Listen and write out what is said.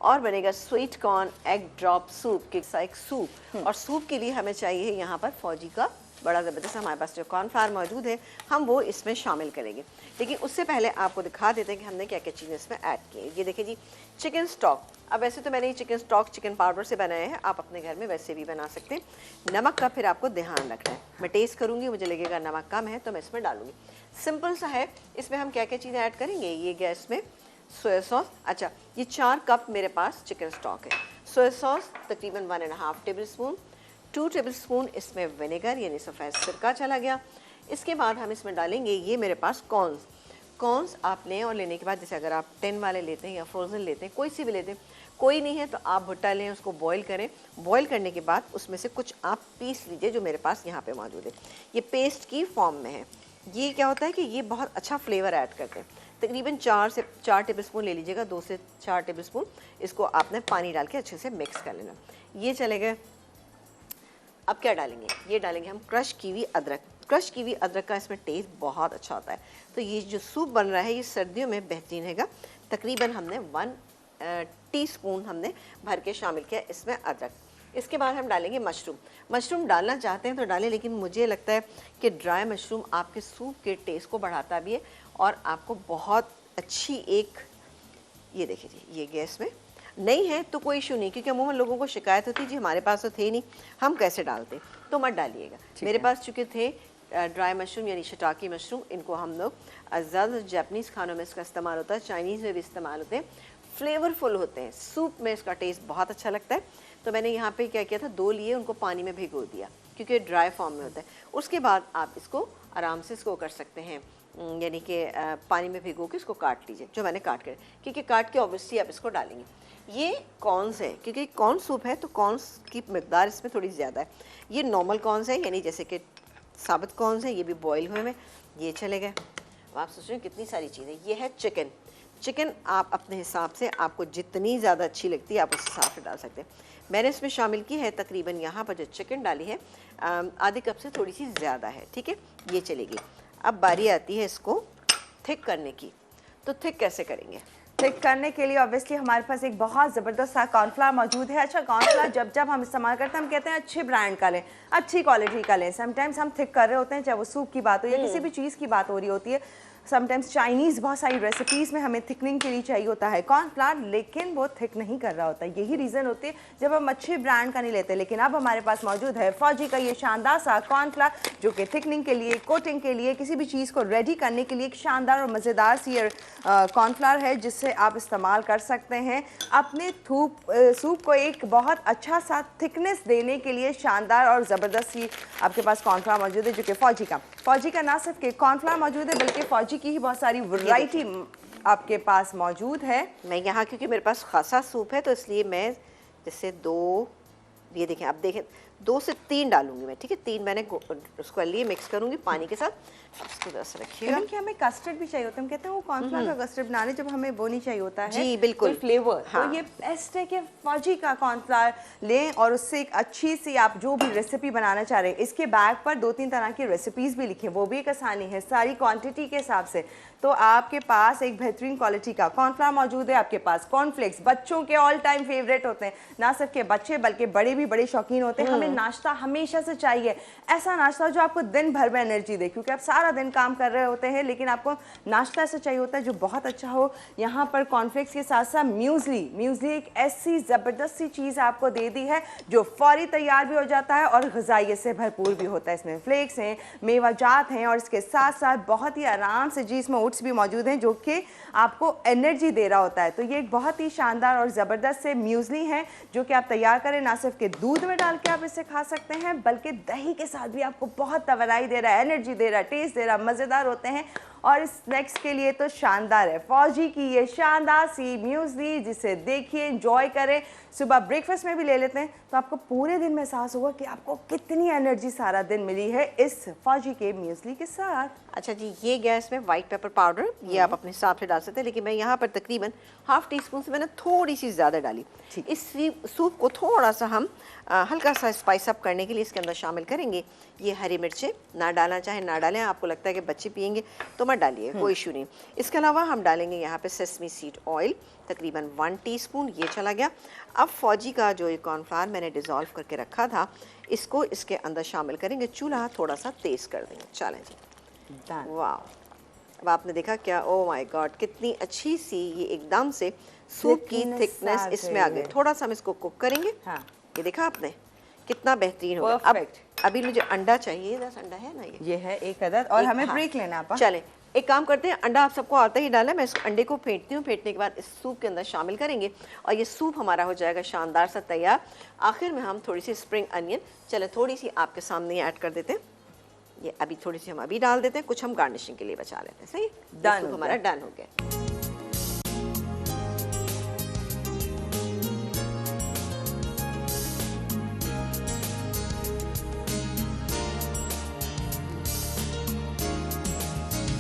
और बनेगा sweet corn egg drop soup के एक सूप। और सूप के लिए हमें चाहिए यहाँ पर फौजी का बड़ा ज़बरदस्त, हमारे पास जो कॉर्नफ्लावर मौजूद है हम वो इसमें शामिल करेंगे। लेकिन उससे पहले आपको दिखा देते हैं कि हमने क्या क्या चीज़ें इसमें ऐड की है। ये देखिए जी, चिकन स्टॉक। अब वैसे तो मैंने ये चिकन स्टॉक चिकन पाउडर से बनाया है, आप अपने घर में वैसे भी बना सकते हैं। नमक का फिर आपको ध्यान रखना है, मैं टेस्ट करूँगी, मुझे लगेगा नमक कम है तो मैं इसमें डालूँगी। सिंपल सा है। इसमें हम क्या क्या चीज़ें ऐड करेंगे, ये गैस में सोया सॉस। अच्छा, ये 4 कप मेरे पास चिकन स्टॉक है। सोया सॉस तकरीबन 1.5 टेबल स्पून, 2 टेबल स्पून इसमें विनेगर यानी सफ़ेद सिरका चला गया। इसके बाद हम इसमें डालेंगे ये मेरे पास कॉर्न्स आप लें, और लेने के बाद जैसे अगर आप 10 वाले लेते हैं या फ्रोज़न लेते हैं, कोई सी भी लेते हैं, कोई नहीं है तो आप भुट्टा लें, उसको बॉईल करें। बॉईल करने के बाद उसमें से कुछ आप पीस लीजिए जो मेरे पास यहाँ पे मौजूद है। ये पेस्ट की फॉर्म में है। ये क्या होता है कि ये बहुत अच्छा फ्लेवर ऐड करते हैं। तकरीबन 4 टेबल स्पून ले लीजिएगा, 2 से 4 टेबल स्पून। इसको आपने पानी डाल के अच्छे से मिक्स कर लेना। ये चले गए। अब क्या डालेंगे, ये डालेंगे हम क्रश कीवी अदरक। क्रश कीवी अदरक का इसमें टेस्ट बहुत अच्छा होता है। तो ये जो सूप बन रहा है ये सर्दियों में बेहतरीन हैगा। तकरीबन हमने 1 टीस्पून हमने भर के शामिल किया इसमें अदरक। इसके बाद हम डालेंगे मशरूम डालना चाहते हैं तो डालें, लेकिन मुझे लगता है कि ड्राई मशरूम आपके सूप के टेस्ट को बढ़ाता भी है और आपको बहुत अच्छी एक, ये देखिए जी, ये गैस में नहीं है तो कोई इशू नहीं, क्योंकि अमूमन लोगों को शिकायत होती है जी हमारे पास तो थे नहीं, हम कैसे डालते, तो मत डालिएगा। मेरे पास चूँकि थे ड्राई मशरूम यानी शिटाकी मशरूम, इनको हम लोग ज़्यादा जापानीज़ खानों में इसका इस्तेमाल होता है, चाइनीज़ में भी इस्तेमाल होते हैं, फ्लेवरफुल होते हैं, सूप में इसका टेस्ट बहुत अच्छा लगता है। तो मैंने यहाँ पे क्या किया था, 2 लिए, उनको पानी में भिगो दिया क्योंकि ड्राई फॉर्म में होता है। उसके बाद आप इसको आराम से इसको कर सकते हैं, यानी कि पानी में भिगो के इसको काट लीजिए, जो मैंने काट कर, क्योंकि काट के ऑब्वियसली आप इसको डालेंगे। ये कॉर्न्स है, क्योंकि कॉर्न सूप है तो कॉर्न्स की मिकदार इसमें थोड़ी ज़्यादा है। ये नॉर्मल कॉर्न्स है, यानी जैसे कि साबित कॉर्न्स है, ये भी बॉयल हुए में, ये चले गए। आप सोच रहे हैं कितनी सारी चीज़ें। ये है चिकन आप अपने हिसाब से, आपको जितनी ज़्यादा अच्छी लगती है आप उस हिसाब से डाल सकते हैं। मैंने इसमें शामिल की है तकरीबन यहाँ पर जो चिकन डाली है आधे कप से थोड़ी सी ज़्यादा है, ठीक है, ये चलेगी। अब बारी आती है इसको थिक करने की। तो थिक कैसे करेंगे? थिक करने के लिए ऑब्वियसली हमारे पास एक बहुत ज़बरदस्त सा कॉर्नफ्लावर मौजूद है। अच्छा, कॉर्नफ्लावर जब हम इस्तेमाल करते हैं हम कहते हैं अच्छे ब्रांड का लें, अच्छी क्वालिटी का लें। समटाइम्स हम थिक कर रहे होते हैं, चाहे वो सूप की बात हो या किसी भी चीज़ की बात हो रही होती है। समटाइम्स चाइनीज़ बहुत सारी रेसिपीज़ में हमें थिकनिंग के लिए चाहिए होता है कॉर्नफ्लावर, लेकिन वो थिक नहीं कर रहा होता। यही रीज़न होती है जब हम अच्छे ब्रांड का नहीं लेते। लेकिन अब हमारे पास मौजूद है फौजी का ये शानदार सा कॉर्नफ्लावर, जो कि थिकनिंग के लिए, कोटिंग के लिए, किसी भी चीज़ को रेडी करने के लिए एक शानदार और मज़ेदार सी कॉर्नफ्लावर है, जिससे आप इस्तेमाल कर सकते हैं अपने सूप को एक बहुत अच्छा सा थिकनेस देने के लिए। शानदार और ज़बरदस्त सी आपके पास कॉर्नफ्लावर मौजूद है, जो कि फौजी का ना सिर्फ के कॉर्नफ्लावर मौजूद है बल्कि फौजी की ही बहुत सारी वैरायटी आपके पास मौजूद है। मैं यहाँ क्योंकि मेरे पास खासा सूप है तो इसलिए मैं जैसे 2, ये देखें, आप देखें 2 से 3 डालूंगी मैं, ठीक है। 3 मैंने उसको लिए मिक्स करूंगी पानी के साथ। इसको बस रखिएगा। कि हमें कस्टर्ड भी चाहिए होता है, हम कहते हैं वो कॉर्नफ्लावर का कस्टर्ड बनाने जब हमें वो नहीं चाहिए होता है जी बिल्कुल फ्लेवर, हाँ। तो ये बेस्ट है कि फौजी का कॉर्नफ्लावर लें और उससे एक अच्छी सी आप जो भी रेसिपी बनाना चाह रहे हैं, इसके बैग पर 2-3 तरह की रेसिपीज़ भी लिखें, वो भी एक आसानी है सारी क्वांटिटी के हिसाब से। तो आपके पास एक बेहतरीन क्वालिटी का कॉर्नफ्लावर मौजूद है। आपके पास कॉर्नफ्लेक्स बच्चों के ऑल टाइम फेवरेट होते हैं, ना सिर्फ के बच्चे बल्कि बड़े भी बड़े शौकीन होते हैं। हमें नाश्ता हमेशा से चाहिए, ऐसा नाश्ता जो आपको दिन भर में एनर्जी दे, क्योंकि आप सारा दिन काम कर रहे होते हैं, लेकिन आपको नाश्ता ऐसा चाहिए होता है जो बहुत अच्छा हो। यहाँ पर कॉर्नफ्लेक्स के साथ साथ म्यूज़ली एक ऐसी ज़बरदस्त सी चीज़ आपको दे दी है जो फौरी तैयार भी हो जाता है और ग़िज़ाइयत से भरपूर भी होता है। इसमें फ्लेक्स हैं, मेवाजात हैं और इसके साथ साथ बहुत ही आराम से जी इसमें ओट्स भी मौजूद हैं जो कि आपको एनर्जी दे रहा होता है। तो ये एक बहुत ही शानदार और ज़बरदस्त से म्यूज़ली है जो कि आप तैयार करें, ना सिर्फ के दूध में डाल के आप इसे खा सकते हैं बल्कि दही के साथ भी आपको बहुत तवनाई दे रहा है, एनर्जी दे रहा है, टेस्ट दे रहा है, मज़ेदार होते हैं। और स्नैक्स के लिए तो शानदार है फौजी की ये शानदार सी म्यूज़ली, जिसे देखिए एंजॉय करें, सुबह ब्रेकफास्ट में भी ले लेते हैं तो आपको पूरे दिन में एहसास होगा कि आपको कितनी एनर्जी सारा दिन मिली है इस फौजी के म्यूज़ली के साथ। अच्छा जी, ये गैस में वाइट पेपर पाउडर, ये आप अपने हिसाब से डाल सकते हैं, लेकिन मैं यहाँ पर तकरीबन ½ टीस्पून से मैंने थोड़ी सी ज़्यादा डाली। इस सूप को थोड़ा सा हम हल्का सा स्पाइस अप करने के लिए इसके अंदर शामिल करेंगे ये हरी मिर्चें। ना डालना चाहे ना डालें, आपको लगता है कि बच्चे पियेंगे तो मत डालिए, कोई इशू नहीं। इसके अलावा हम डालेंगे यहाँ पे सेसमी सीड ऑयल, तकरीबन 1 टीस्पून, ये चला गया। अब फौजी का जो ये कॉर्नफ्लावर मैंने डिज़ोल्व करके रखा था, इसको इसके अंदर शामिल करेंगे। चूल्हा थोड़ा सा तेज़ कर देंगे। चलें जी, वाह, अब आपने देखा क्या, ओ माय गॉड, कितनी अच्छी सी ये एकदम से सूप की थिकनेस इसमें आ गई। थोड़ा सा हम इसको कुक करेंगे। हाँ, ये देखा आपने कितना बेहतरीन हो गया। अब अभी मुझे अंडा चाहिए, 10 अंडा है ना, ये है एक अदद, और हमें ब्रेक लेना है। चलें एक काम करते हैं, अंडा आप सबको आता ही डाला, मैं इस अंडे को फेंटती हूँ। फेंटने के बाद इस सूप के अंदर शामिल करेंगे और ये सूप हमारा हो जाएगा शानदार सा तैयार। आखिर में हम थोड़ी सी स्प्रिंग अनियन, चले थोड़ी सी आपके सामने ऐड कर देते हैं। ये अभी थोड़ी सी हम अभी डाल देते हैं, कुछ हम गार्निशिंग के लिए बचा लेते हैं। सही, सूप हमारा डन हो गया।